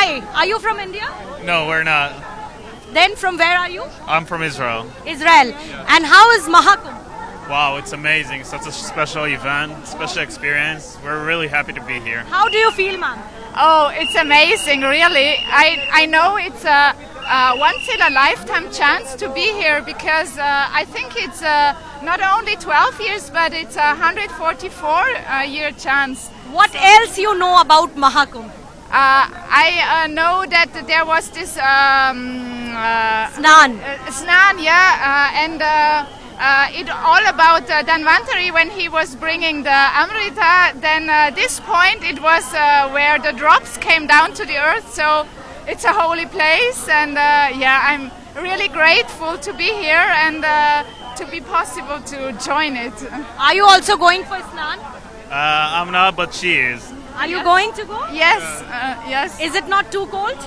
Hi, are you from India? No, we're not. Then from where are you? I'm from Israel. Israel. And how is Mahakumbh? Wow, it's amazing. Such a special event, special experience. We're really happy to be here. How do you feel, ma'am? Oh, it's amazing, really. I know it's a once in a lifetime chance to be here because I think it's not only 12 years, but it's a 144 year chance. What else you know about Mahakumbh? I know that there was this Snan. Snan, yeah, and it all about Dhanvantari when he was bringing the Amrita. Then this point it was where the drops came down to the earth. So it's a holy place, and yeah, I'm really grateful to be here and to be possible to join it. Are you also going for Snan? I'm not, but she is. Are you going to go? Yes, yes. Is it not too cold?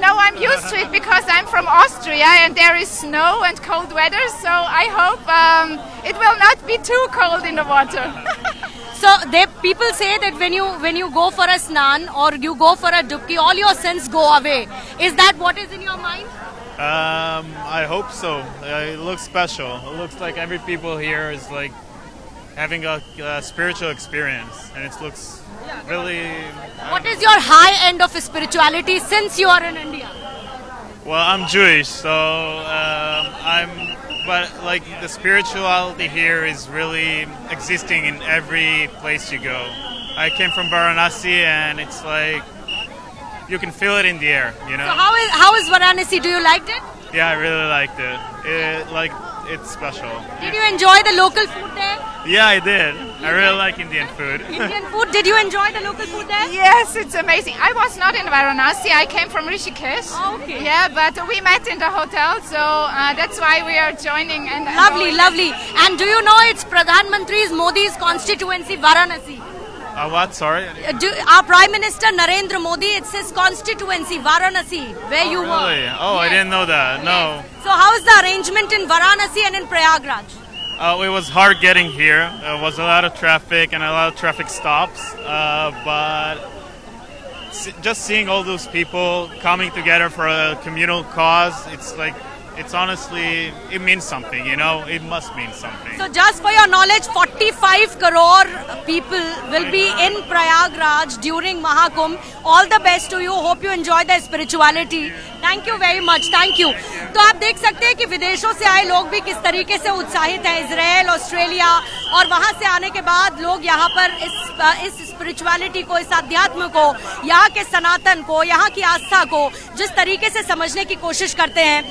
No, I'm used to it because I'm from Austria and there is snow and cold weather, so I hope it will not be too cold in the water. So people say that when you go for a Snan or you go for a Dubki, all your sins go away. Is that what is in your mind? I hope so. It looks special. It looks like every people here is like having a spiritual experience, and it looks really. What is your high end of spirituality since you are in India? Well, I'm Jewish, so but like the spirituality here is really existing in every place you go. I came from Varanasi, and it's like you can feel it in the air, you know. So how is Varanasi? Do you liked it? Yeah, I really liked it. It's special. Did you enjoy the local food there? Yeah, I did. I really like Indian food. Indian food. Did you enjoy the local food there? Yes, it's amazing. I was not in Varanasi. I came from Rishikesh. Oh, okay. Yeah, but we met in the hotel, so that's why we are joining. And Lovely, lovely. And do you know it's Pradhan Mantri Modi's constituency, Varanasi? What? Sorry? Our Prime Minister Narendra Modi, it's his constituency, Varanasi, where you were. Really? Oh, I didn't know that. No. So how is the arrangement in Varanasi and in Prayagraj? It was hard getting here. There was a lot of traffic and a lot of traffic stops. But just seeing all those people coming together for a communal cause, it's honestly, it means something, you know? It must mean something. So just for your knowledge, 45 crore people will be in Prayagraj during Mahakumbh. All the best to you. Hope you enjoy the spirituality. Thank you very much. Thank you. तो आप देख सकते हैं कि विदेशों से आए लोग भी किस तरीके से उत्साहित हैं, इजराइल, ऑस्ट्रेलिया, और वहां से आने के बाद लोग यहाँ पर इस स्पिरिचुअलिटी को, इस अध्यात्म को, यहाँ के सनातन को, यहाँ की आस्था को जिस तरीके से समझने की कोशिश करते हैं